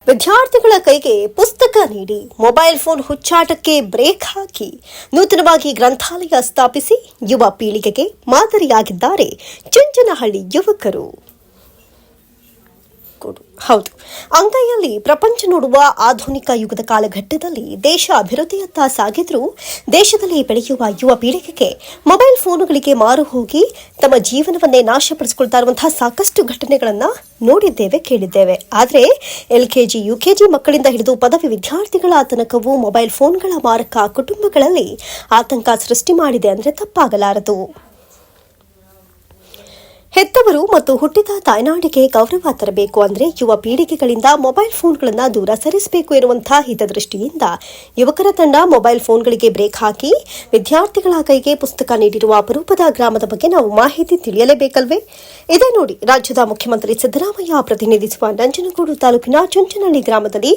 ವಿದ್ಯಾರ್ಥಿಗಳ ಕೈಗೆ ಪುಸ್ತಕ ನೀಡಿ ಮೊಬೈಲ್ ಫೋನ್ ಹುಚ್ಚಾಟಕ್ಕೆ ಬ್ರೇಕ್ ಹಾಕಿ ನೂತನವಾಗಿ ಗ್ರಂಥಾಲಯ ಸ್ಥಾಪಿಸಿ ಯುವ ಪೀಳಿಗೆಗೆ ಮಾದರಿಯಾಗಿದ್ದಾರೆ ಚುಂಚನಹಳ್ಳಿ ಯುವಕರು. ಹೌದು, ಅಂಗೈಯಲ್ಲಿ ಪ್ರಪಂಚ ನೋಡುವ ಆಧುನಿಕ ಯುಗದ ಕಾಲಘಟ್ಟದಲ್ಲಿ ದೇಶ ಅಭಿವೃದ್ಧಿಯತ್ತ ಸಾಗಿದ್ರೂ ದೇಶದಲ್ಲಿ ಬೆಳೆಯುವ ಯುವ ಪೀಳಿಗೆಗೆ ಮೊಬೈಲ್ ಫೋನುಗಳಿಗೆ ಮಾರು ಹೋಗಿ ತಮ್ಮ ಜೀವನವನ್ನೇ ನಾಶಪಡಿಸಿಕೊಳ್ತಾ ಇರುವಂತಹ ಸಾಕಷ್ಟು ಘಟನೆಗಳನ್ನು ನೋಡಿದ್ದೇವೆ, ಕೇಳಿದ್ದೇವೆ. ಆದರೆ LKG, UKG ಮಕ್ಕಳಿಂದ ಹಿಡಿದು ಪದವಿ ವಿದ್ಯಾರ್ಥಿಗಳ ತನಕವೂ ಮೊಬೈಲ್ ಫೋನ್ಗಳ ಮಾರಕ ಕುಟುಂಬಗಳಲ್ಲಿ ಆತಂಕ ಸೃಷ್ಟಿ ಮಾಡಿದೆ ಅಂದರೆ ತಪ್ಪಾಗಲಾರದು. ಹೆತ್ತವರು ಮತ್ತು ಹುಟ್ಟಿದ ತಾಯ್ನಾಡಿಗೆ ಗೌರವ ತರಬೇಕು ಅಂದರೆ ಯುವ ಪೀಳಿಗೆಗಳಿಂದ ಮೊಬೈಲ್ ಫೋನ್ಗಳನ್ನು ದೂರ ಸರಿಸಬೇಕು ಎನ್ನುವಂತಹ ಹಿತದೃಷ್ಟಿಯಿಂದ ಯುವಕರ ತಂಡ ಮೊಬೈಲ್ ಫೋನ್ಗಳಿಗೆ ಬ್ರೇಕ್ ಹಾಕಿ ವಿದ್ಯಾರ್ಥಿಗಳ ಕೈಗೆ ಪುಸ್ತಕ ನೀಡಿರುವ ಅಪರೂಪದ ಗ್ರಾಮದ ಬಗ್ಗೆ ನಾವು ಮಾಹಿತಿ ತಿಳಿಯಲೇಬೇಕಲ್ವೇ? ಇದೇ ನೋಡಿ, ರಾಜ್ಯದ ಮುಖ್ಯಮಂತ್ರಿ ಸಿದ್ದರಾಮಯ್ಯ ಪ್ರತಿನಿಧಿಸುವ ನಂಜನಗೂಡು ತಾಲೂಕಿನ ಚುಂಚನಹಳ್ಳಿ ಗ್ರಾಮದಲ್ಲಿ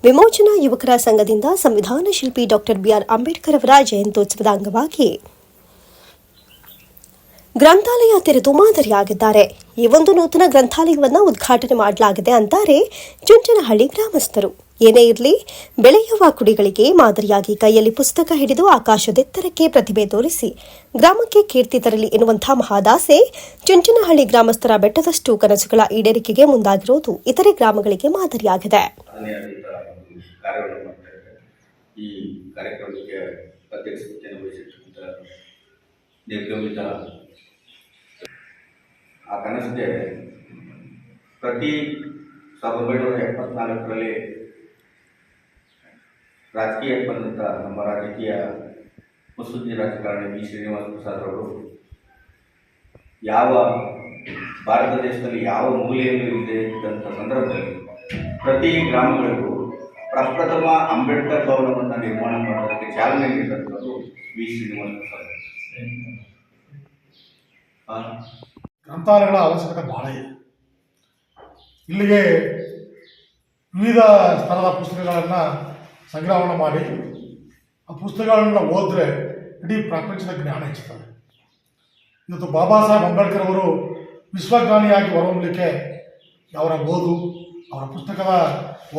ವಿಮೋಚನಾ ಯುವಕರ ಸಂಘದಿಂದ ಸಂವಿಧಾನ ಶಿಲ್ಪಿ ಡಾಕ್ಟರ್ BR ಅಂಬೇಡ್ಕರ್ ಅವರ ಜಯಂತ್ಯೋತ್ಸವದ ಅಂಗವಾಗಿ ಗ್ರಂಥಾಲಯ ತೆರೆದು ಮಾದರಿಯಾಗಿದ್ದಾರೆ. ಈ ಒಂದು ನೂತನ ಗ್ರಂಥಾಲಯವನ್ನು ಉದ್ಘಾಟನೆ ಮಾಡಲಾಗಿದೆ ಅಂತಾರೆ ಚುಂಚನಹಳ್ಳಿ ಗ್ರಾಮಸ್ಥರು. ಏನೇ ಇರಲಿ, ಬೆಳೆಯುವ ಕುಡಿಗಳಿಗೆ ಮಾದರಿಯಾಗಿ ಕೈಯಲ್ಲಿ ಪುಸ್ತಕ ಹಿಡಿದು ಆಕಾಶದೆತ್ತರಕ್ಕೆ ಪ್ರತಿಭೆ ತೋರಿಸಿ ಗ್ರಾಮಕ್ಕೆ ಕೀರ್ತಿ ತರಲಿ ಎನ್ನುವಂತಹ ಮಹಾದಾಸೆ ಚುಂಚನಹಳ್ಳಿ ಗ್ರಾಮಸ್ಥರ ಬೆಟ್ಟದಷ್ಟು ಕನಸುಗಳ ಈಡೇರಿಕೆಗೆ ಮುಂದಾಗಿರುವುದು ಇತರೆ ಗ್ರಾಮಗಳಿಗೆ ಮಾದರಿಯಾಗಿದೆ. ಆ ಕನಸಿಗೆ ಪ್ರತಿ 1974ರಲ್ಲಿ ರಾಜಕೀಯಕ್ಕೆ ಬಂದಂಥ ನಮ್ಮ ರಾಜಕೀಯ ಮುತ್ಸದ್ದಿ ರಾಜಕಾರಣಿ ವಿ. ಶ್ರೀನಿವಾಸ ಪ್ರಸಾದ್ ಅವರು ಯಾವ ಭಾರತ ದೇಶದಲ್ಲಿ ಯಾವ ಮೂಲೆಯಲ್ಲೂ ಇದೆ ಇದ್ದಂಥ ಸಂದರ್ಭದಲ್ಲಿ ಪ್ರತಿ ಗ್ರಾಮಗಳಿಗೂ ಪ್ರಪ್ರಥಮ ಅಂಬೇಡ್ಕರ್ ಭವನವನ್ನು ನಿರ್ಮಾಣ ಮಾಡೋದಕ್ಕೆ ಚಾಲನೆ ನೀಡಿದಂಥದ್ದು ವಿ. ಶ್ರೀನಿವಾಸ ಪ್ರಸಾದ್. ಗ್ರಂಥಾಲಯಗಳ ಅವಶ್ಯಕತೆ ಭಾಳ ಇದೆ. ಇಲ್ಲಿಗೆ ವಿವಿಧ ಸ್ಥಳದ ಪುಸ್ತಕಗಳನ್ನು ಸಂಗ್ರಹಣೆ ಮಾಡಿ ಆ ಪುಸ್ತಕಗಳನ್ನು ಓದಿದ್ರೆ ಇಡೀ ಪ್ರಪಂಚದ ಜ್ಞಾನ ಹೆಚ್ಚುತ್ತದೆ. ಇವತ್ತು ಬಾಬಾ ಸಾಹೇಬ್ ಅಂಬೇಡ್ಕರ್ ಅವರು ವಿಶ್ವಜ್ಞಾನಿಯಾಗಿ ಹೊರಹೊಮ್ಮಲಿಕ್ಕೆ ಅವರ ಓದು, ಅವರ ಪುಸ್ತಕದ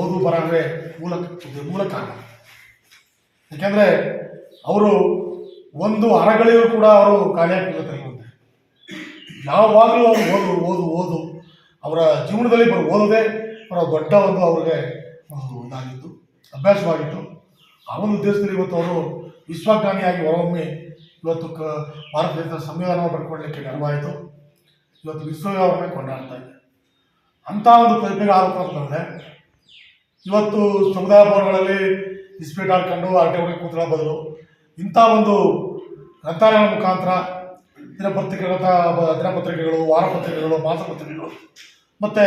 ಓದು ಬರಹವೇ ಮೂಲ ಕಾರಣ. ಯಾಕೆಂದರೆ ಅವರು ಒಂದು ಅರಗಳಿಗೂ ಕೂಡ ಅವರು ಖಾಲಿಯಾಗಿರುವಂತೆ ಯಾವಾಗಲೂ ಅವರು ಓದು ಅವರ ಜೀವನದಲ್ಲಿ ಓದೋದೇ ಅವರ ದೊಡ್ಡ ಒಂದು ಅವ್ರಿಗೆ ಒಂದು ಇದಾಗಿತ್ತು, ಅಭ್ಯಾಸವಾಗಿತ್ತು. ಆ ಒಂದು ಉದ್ದೇಶದಲ್ಲಿ ಇವತ್ತು ಅವರು ವಿಶ್ವಜ್ಞಾನಿಯಾಗಿ ಹೊರಹೊಮ್ಮಿ ಇವತ್ತು ಭಾರತ ದೇಶದ ಸಂವಿಧಾನವನ್ನು ಬರ್ಕೊಳ್ಳಲಿಕ್ಕೆ ನೆರವಾಯಿತು. ಇವತ್ತು ವಿಶ್ವವ್ಯಾಪನೆ ಕೊಂಡಾಡ್ತಾ ಇದೆ. ಅಂಥ ಒಂದು ಪ್ರತಿಭೆಗೆ ಆರೋಪಂತಂದರೆ ಇವತ್ತು ಸಮುದಾಯ ಭವನಗಳಲ್ಲಿ ಇಸ್ಪೀಟ್ ಆಡ್ಕೊಂಡು ಆಟೆ ಕೂತ್ಕೊಳ್ಳೋ ಬದಲು ಇಂಥ ಒಂದು ಗ್ರಂಥಾಲಯಗಳ ಮುಖಾಂತರ ದಿನಪತ್ರಿಕೆಗಳು, ವಾರಪತ್ರಿಕೆಗಳು, ಮಾಸಪತ್ರಿಕೆಗಳು ಮತ್ತು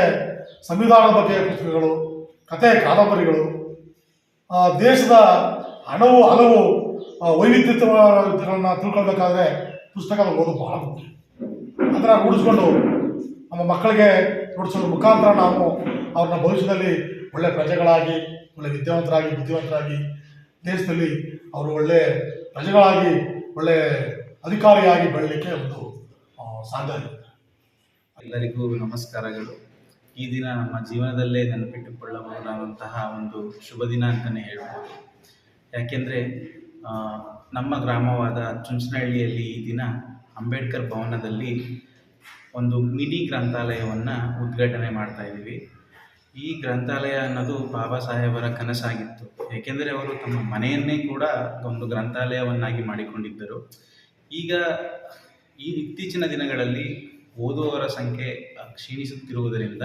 ಸಂವಿಧಾನದ ಬಗ್ಗೆ ಪುಸ್ತಕಗಳು, ಕಥೆ, ಕಾದಂಬರಿಗಳು, ದೇಶದ ಹಲವು ವೈವಿಧ್ಯತೆಗಳನ್ನು ತಿಳ್ಕೊಳ್ಬೇಕಾದ್ರೆ ಪುಸ್ತಕದ ಓದು ಬಹಳ ಮುಖ್ಯ. ಅದನ್ನು ರೂಢಿಸ್ಕೊಂಡು ನಮ್ಮ ಮಕ್ಕಳಿಗೆ ರೂಢಿಸೋದ್ರ ಮುಖಾಂತರ ನಾವು ಅವ್ರನ್ನ ಭವಿಷ್ಯದಲ್ಲಿ ಒಳ್ಳೆಯ ಪ್ರಜೆಗಳಾಗಿ, ಒಳ್ಳೆಯ ವಿದ್ಯಾವಂತರಾಗಿ, ಬುದ್ಧಿವಂತರಾಗಿ ದೇಶದಲ್ಲಿ ಅವರು ಒಳ್ಳೆಯ ಪ್ರಜೆಗಳಾಗಿ, ಒಳ್ಳೆಯ ಅಧಿಕಾರಿಯಾಗಿ ಬೆಳಲಿಕ್ಕೆ ಒಂದು ಸಾಧ್ಯ ಇದೆ. ಎಲ್ಲರಿಗೂ ನಮಸ್ಕಾರಗಳು. ಈ ದಿನ ನಮ್ಮ ಜೀವನದಲ್ಲೇ ನೆನಪಿಟ್ಟುಕೊಳ್ಳಬಹುದಾದಂತಹ ಒಂದು ಶುಭ ದಿನ ಅಂತಲೇ ಹೇಳ್ಬೋದು. ಯಾಕೆಂದರೆ ನಮ್ಮ ಗ್ರಾಮವಾದ ಚುಂಚನಹಳ್ಳಿಯಲ್ಲಿ ಈ ದಿನ ಅಂಬೇಡ್ಕರ್ ಭವನದಲ್ಲಿ ಒಂದು ಮಿನಿ ಗ್ರಂಥಾಲಯವನ್ನು ಉದ್ಘಾಟನೆ ಮಾಡ್ತಾ ಇದ್ದೀವಿ. ಈ ಗ್ರಂಥಾಲಯ ಅನ್ನೋದು ಬಾಬಾ ಸಾಹೇಬರ ಕನಸಾಗಿತ್ತು. ಏಕೆಂದರೆ ಅವರು ತಮ್ಮ ಮನೆಯನ್ನೇ ಕೂಡ ಒಂದು ಗ್ರಂಥಾಲಯವನ್ನಾಗಿ ಮಾಡಿಕೊಂಡಿದ್ದರು. ಈಗ ಇತ್ತೀಚಿನ ದಿನಗಳಲ್ಲಿ ಓದುವವರ ಸಂಖ್ಯೆ ಕ್ಷೀಣಿಸುತ್ತಿರುವುದರಿಂದ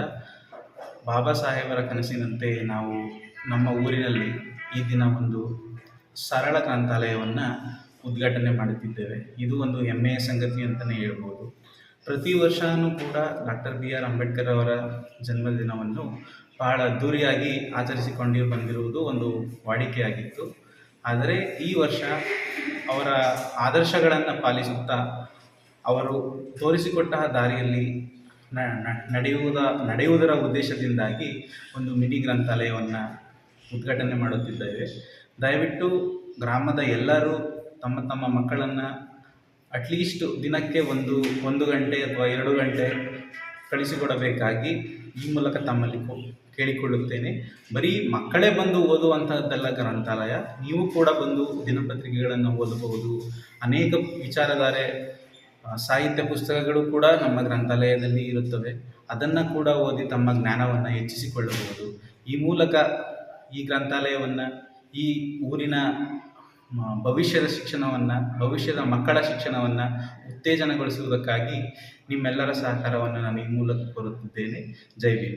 ಬಾಬಾ ಸಾಹೇಬರ ಕನಸಿನಂತೆ ನಾವು ನಮ್ಮ ಊರಿನಲ್ಲಿ ಈ ದಿನ ಒಂದು ಸರಳ ಗ್ರಂಥಾಲಯವನ್ನು ಉದ್ಘಾಟನೆ ಮಾಡುತ್ತಿದ್ದೇವೆ. ಇದು ಒಂದು ಹೆಮ್ಮೆಯ ಸಂಗತಿ ಅಂತಲೇ ಹೇಳ್ಬೋದು. ಪ್ರತಿ ವರ್ಷವೂ ಕೂಡ ಡಾಕ್ಟರ್ BR ಅಂಬೇಡ್ಕರ್ ಅವರ ಜನ್ಮದಿನವನ್ನು ಬಹಳ ಅದ್ಧೂರಿಯಾಗಿ ಆಚರಿಸಿಕೊಂಡು ಬಂದಿರುವುದು ಒಂದು ವಾಡಿಕೆಯಾಗಿತ್ತು. ಆದರೆ ಈ ವರ್ಷ ಅವರ ಆದರ್ಶಗಳನ್ನು ಪಾಲಿಸುತ್ತಾ ಅವರು ತೋರಿಸಿಕೊಟ್ಟ ದಾರಿಯಲ್ಲಿ ನಡೆಯುವುದರ ಉದ್ದೇಶದಿಂದಾಗಿ ಒಂದು ಮಿನಿ ಗ್ರಂಥಾಲಯವನ್ನು ಉದ್ಘಾಟನೆ ಮಾಡುತ್ತಿದ್ದೇವೆ. ದಯವಿಟ್ಟು ಗ್ರಾಮದ ಎಲ್ಲರೂ ತಮ್ಮ ತಮ್ಮ ಮಕ್ಕಳನ್ನು ಅಟ್ಲೀಸ್ಟ್ ದಿನಕ್ಕೆ ಒಂದು ಗಂಟೆ ಅಥವಾ 2 ಗಂಟೆ ಕಳಿಸಿಕೊಡಬೇಕಾಗಿ ಈ ಮೂಲಕ ತಮ್ಮಲ್ಲಿ ಕೇಳಿಕೊಳ್ಳುತ್ತೇನೆ. ಬರೀ ಮಕ್ಕಳೇ ಬಂದು ಓದುವಂತಹದ್ದಲ್ಲ ಗ್ರಂಥಾಲಯ, ನೀವು ಕೂಡ ಬಂದು ದಿನಪತ್ರಿಕೆಗಳನ್ನು ಓದಬಹುದು. ಅನೇಕ ವಿಚಾರಧಾರೆ ಸಾಹಿತ್ಯ ಪುಸ್ತಕಗಳು ಕೂಡ ನಮ್ಮ ಗ್ರಂಥಾಲಯದಲ್ಲಿ ಇರುತ್ತವೆ. ಅದನ್ನು ಕೂಡ ಓದಿ ತಮ್ಮ ಜ್ಞಾನವನ್ನು ಹೆಚ್ಚಿಸಿಕೊಳ್ಳಬಹುದು. ಈ ಮೂಲಕ ಈ ಗ್ರಂಥಾಲಯವನ್ನು ಈ ಊರಿನ ಭವಿಷ್ಯದ ಶಿಕ್ಷಣವನ್ನು, ಭವಿಷ್ಯದ ಮಕ್ಕಳ ಶಿಕ್ಷಣವನ್ನು ಉತ್ತೇಜನಗೊಳಿಸುವುದಕ್ಕಾಗಿ ನಿಮ್ಮೆಲ್ಲರ ಸಹಕಾರವನ್ನು ನಾನು ಈ ಮೂಲಕ ಕೋರುತ್ತಿದ್ದೇನೆ. ಜೈ ಭೀಮ್.